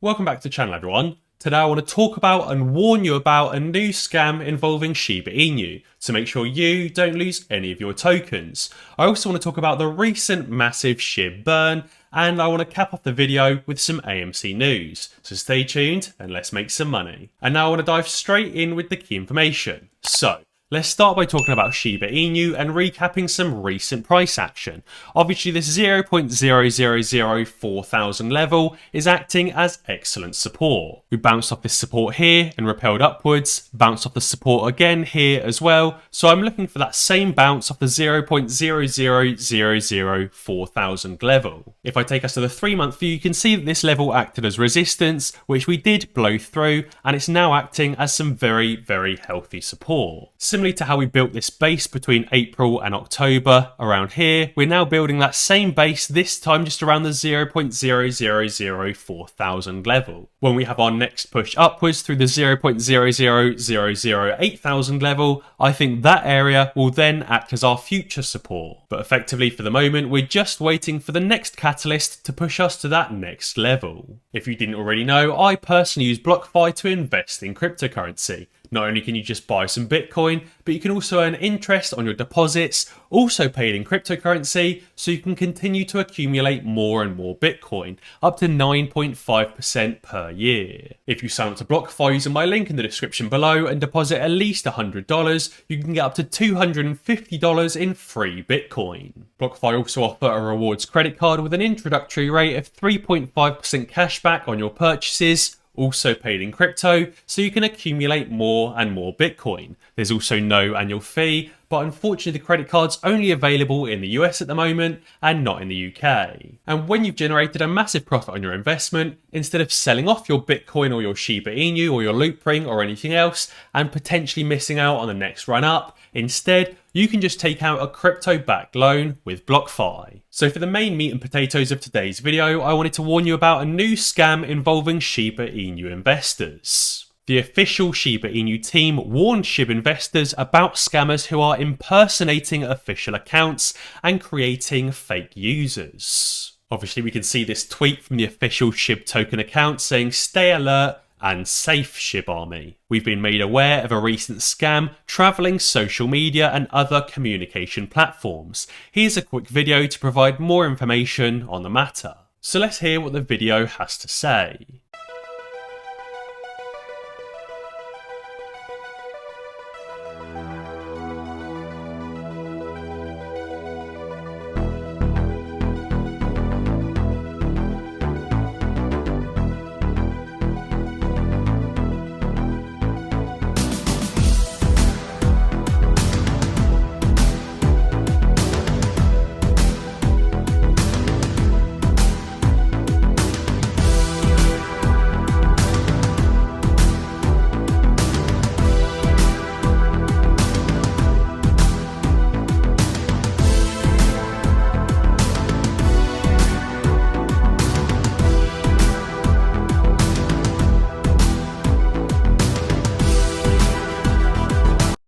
Welcome back to the channel, everyone. Today I want to talk about and warn you about a new scam involving Shiba Inu to make sure you don't lose any of your tokens. I also want to talk about the recent massive SHIB burn, and I want to cap off the video with some AMC news. So stay tuned and let's make some money. And now I want to dive straight in with the key information. So, let's start by talking about Shiba Inu and recapping some recent price action. Obviously, this 0.0004,000 level is acting as excellent support. We bounced off this support here and repelled upwards, bounced off the support again here as well. So I'm looking for that same bounce off the 0.0004,000 level. If I take us to the 3-month view, you can see that this level acted as resistance, which we did blow through, and it's now acting as some very, very healthy support. Similarly to how we built this base between April and October around here, we're now building that same base, this time just around the 0.0004,000 level. When we have our next push upwards through the 0.0008,000 level, I think that area will then act as our future support. But effectively for the moment, we're just waiting for the next catalyst to push us to that next level. If you didn't already know, I personally use Blockfi to invest in cryptocurrency. Not only can you just buy some Bitcoin, but you can also earn interest on your deposits, also paid in cryptocurrency, so you can continue to accumulate more and more Bitcoin, up to 9.5% per year. If you sign up to Blockfi using my link in the description below and deposit at least $100, you can get up to $250 in free Bitcoin. Blockfi also offer a rewards credit card with an introductory rate of 3.5% cashback on your purchases, also paid in crypto, so you can accumulate more and more Bitcoin. There's also no annual fee, but unfortunately the credit card's only available in the US at the moment and not in the UK. And when you've generated a massive profit on your investment, instead of selling off your Bitcoin or your Shiba Inu or your Loop Ring or anything else and potentially missing out on the next run up, instead you can just take out a crypto-backed loan with Blockfi. So for the main meat and potatoes of today's video, I wanted to warn you about a new scam involving Shiba Inu investors. The official Shiba Inu team warned SHIB investors about scammers who are impersonating official accounts and creating fake users. Obviously, we can see this tweet from the official SHIB token account saying, "Stay alert and safe, SHIB Army. We've been made aware of a recent scam travelling social media and other communication platforms. Here's a quick video to provide more information on the matter." So let's hear what the video has to say.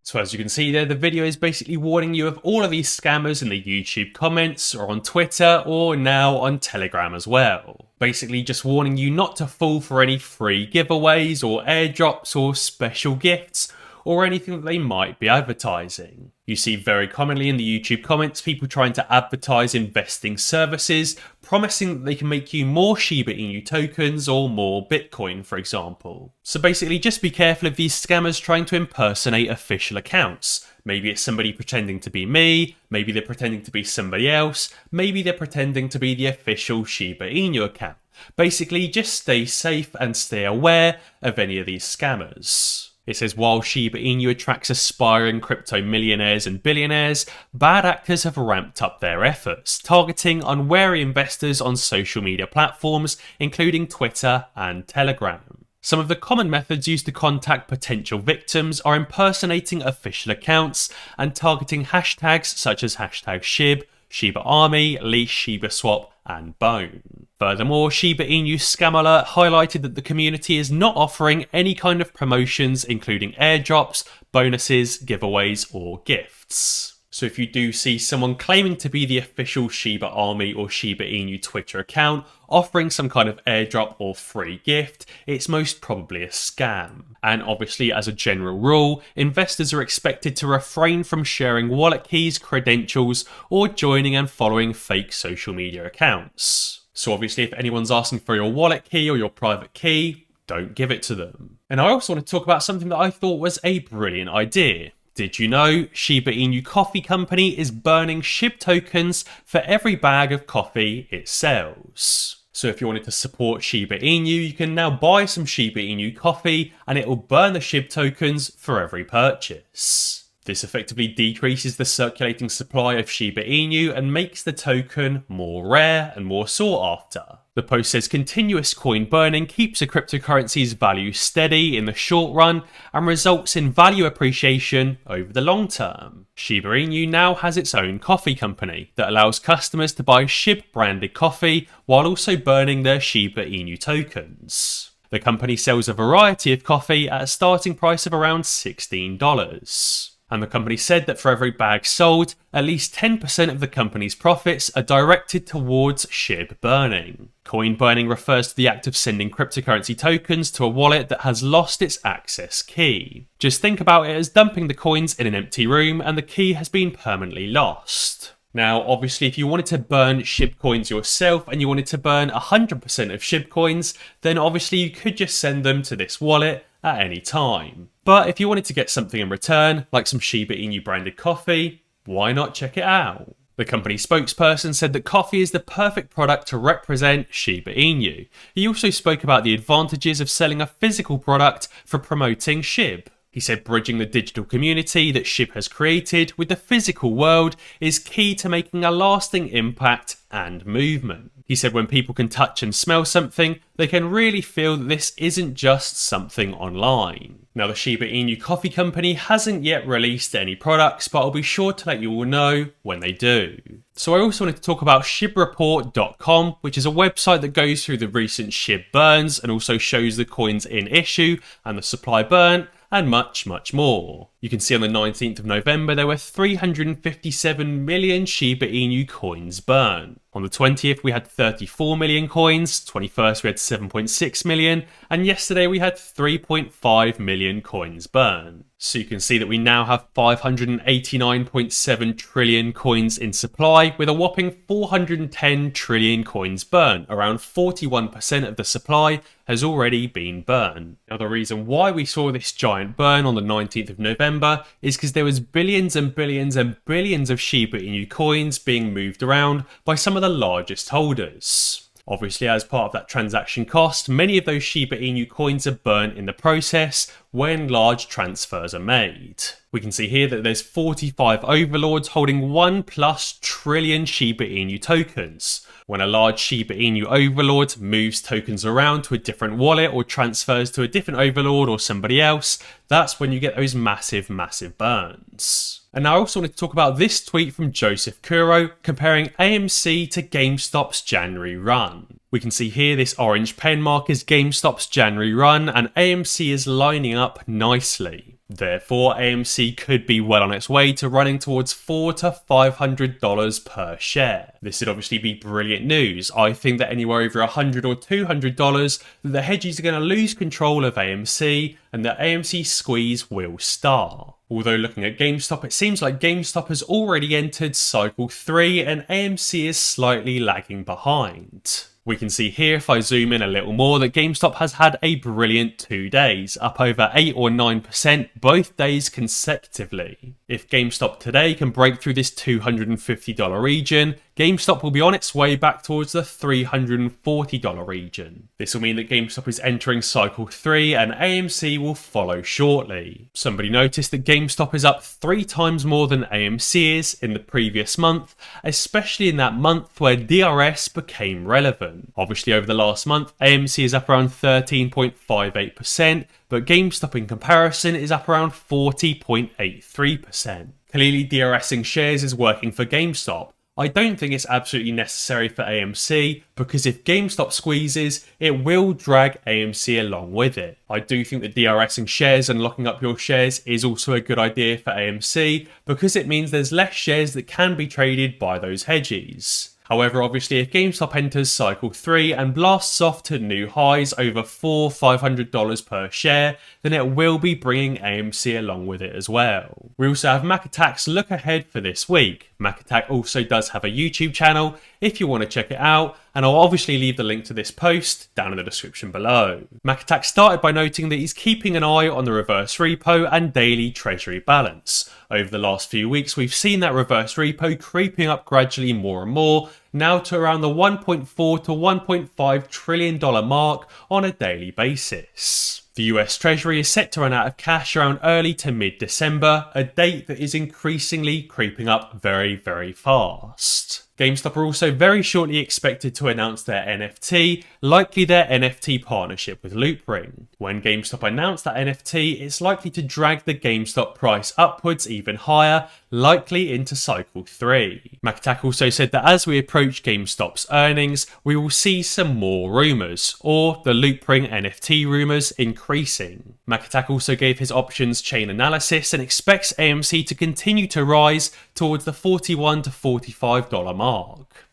So as you can see there, the video is basically warning you of all of these scammers in the YouTube comments or on Twitter or now on Telegram as well. Basically just warning you not to fall for any free giveaways or airdrops or special gifts or anything that they might be advertising. You see very commonly in the YouTube comments people trying to advertise investing services, promising that they can make you more Shiba Inu tokens or more Bitcoin, for example. So basically just be careful of these scammers trying to impersonate official accounts. Maybe it's somebody pretending to be me, maybe they're pretending to be somebody else, maybe they're pretending to be the official Shiba Inu account. Basically just stay safe and stay aware of any of these scammers. It says, while Shiba Inu attracts aspiring crypto millionaires and billionaires, bad actors have ramped up their efforts, targeting unwary investors on social media platforms, including Twitter and Telegram. Some of the common methods used to contact potential victims are impersonating official accounts and targeting hashtags such as #SHIB, Shiba Army, Leash Shiba Swap, and Bone. Furthermore, Shiba Inu Scam Alert highlighted that the community is not offering any kind of promotions including airdrops, bonuses, giveaways or gifts. So if you do see someone claiming to be the official Shiba Army or Shiba Inu Twitter account offering some kind of airdrop or free gift, it's most probably a scam. And obviously, as a general rule, investors are expected to refrain from sharing wallet keys, credentials, or joining and following fake social media accounts. So obviously, if anyone's asking for your wallet key or your private key, don't give it to them. And I also want to talk about something that I thought was a brilliant idea. Did you know Shiba Inu Coffee Company is burning SHIB tokens for every bag of coffee it sells? So if you wanted to support Shiba Inu, you can now buy some Shiba Inu coffee and it will burn the SHIB tokens for every purchase. This effectively decreases the circulating supply of Shiba Inu and makes the token more rare and more sought after. The post says continuous coin burning keeps a cryptocurrency's value steady in the short run and results in value appreciation over the long term. Shiba Inu now has its own coffee company that allows customers to buy SHIB branded coffee while also burning their Shiba Inu tokens. The company sells a variety of coffee at a starting price of around $16. And the company said that for every bag sold, at least 10% of the company's profits are directed towards SHIB burning. Coin burning refers to the act of sending cryptocurrency tokens to a wallet that has lost its access key. Just think about it as dumping the coins in an empty room and the key has been permanently lost. Now, obviously, if you wanted to burn SHIB coins yourself and you wanted to burn 100% of SHIB coins, then obviously you could just send them to this wallet at any time. But if you wanted to get something in return, like some Shiba Inu branded coffee, why not check it out? The company spokesperson said that coffee is the perfect product to represent Shiba Inu. He also spoke about the advantages of selling a physical product for promoting SHIB. He said bridging the digital community that SHIB has created with the physical world is key to making a lasting impact and movement. He said when people can touch and smell something, they can really feel that this isn't just something online. Now, the Shiba Inu Coffee Company hasn't yet released any products, but I'll be sure to let you all know when they do. So I also wanted to talk about shibreport.com, which is a website that goes through the recent SHIB burns and also shows the coins in issue and the supply burnt, and much, much more. You can see on the 19th of November there were 357 million Shiba Inu coins burned. On the 20th we had 34 million coins, 21st we had 7.6 million, and yesterday we had 3.5 million coins burned. So you can see that we now have 589.7 trillion coins in supply, with a whopping 410 trillion coins burned. Around 41% of the supply has already been burned. Now, the reason why we saw this giant burn on the 19th of November is because there was billions and billions and billions of Shiba Inu coins being moved around by some of the largest holders. Obviously, as part of that transaction cost, many of those Shiba Inu coins are burnt in the process when large transfers are made. We can see here that there's 45 overlords holding 1+ trillion Shiba Inu tokens. When a large Shiba Inu overlord moves tokens around to a different wallet or transfers to a different overlord or somebody else, that's when you get those massive, massive burns. And now I also want to talk about this tweet from Joseph Kuro comparing AMC to GameStop's January run. We can see here this orange pen mark is GameStop's January run and AMC is lining up nicely. Therefore, AMC could be well on its way to running towards $400 to $500 per share. This would obviously be brilliant news. I think that anywhere over $100 or $200, the hedgies are going to lose control of AMC and the AMC squeeze will start. Although looking at GameStop, it seems like GameStop has already entered cycle 3 and AMC is slightly lagging behind. We can see here, if I zoom in a little more, that GameStop has had a brilliant 2 days, up over 8 or 9% both days consecutively. If GameStop today can break through this $250 region, GameStop will be on its way back towards the $340 region. This will mean that GameStop is entering cycle 3 and AMC will follow shortly. Somebody noticed that GameStop is up 3 times more than AMC is in the previous month, especially in that month where DRS became relevant. Obviously over the last month, AMC is up around 13.58%, but GameStop in comparison is up around 40.83%. Clearly DRSing shares is working for GameStop. I don't think it's absolutely necessary for AMC, because if GameStop squeezes, it will drag AMC along with it. I do think that DRSing shares and locking up your shares is also a good idea for AMC, because it means there's less shares that can be traded by those hedgies. However, obviously, if GameStop enters cycle 3 and blasts off to new highs over $500 per share, then it will be bringing AMC along with it as well. We also have Mac Attack's look ahead for this week. Mac Attack also does have a YouTube channel if you want to check it out, and I'll obviously leave the link to this post down in the description below. Mac Attack started by noting that he's keeping an eye on the reverse repo and daily treasury balance. Over the last few weeks, we've seen that reverse repo creeping up gradually more and more, now to around the $1.4 to $1.5 trillion mark on a daily basis. The US Treasury is set to run out of cash around early to mid-December, a date that is increasingly creeping up very, very fast. GameStop are also very shortly expected to announce their NFT, likely their NFT partnership with Loopring. When GameStop announce that NFT, it's likely to drag the GameStop price upwards even higher, likely into cycle 3. Mac Attack also said that as we approach GameStop's earnings, we will see some more rumours, or the Loopring NFT rumours increasing. Mac Attack also gave his options chain analysis and expects AMC to continue to rise towards the $41 to $45 mark.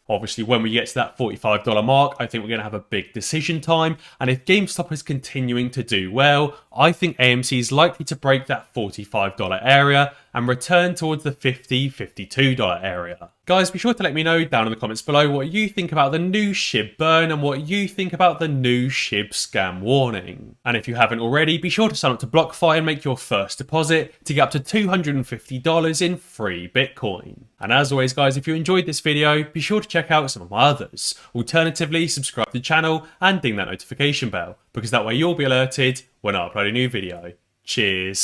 Obviously, when we get to that $45 mark, I think we're going to have a big decision time, and if GameStop is continuing to do well, I think AMC is likely to break that $45 area and return towards the $50, $52 area. Guys, be sure to let me know down in the comments below what you think about the new SHIB burn and what you think about the new SHIB scam warning. And if you haven't already, be sure to sign up to Blockfi and make your first deposit to get up to $250 in free Bitcoin. And as always, guys, if you enjoyed this video, be sure to check out some of my others. Alternatively, subscribe to the channel and ding that notification bell, because that way you'll be alerted when I upload a new video. Cheers.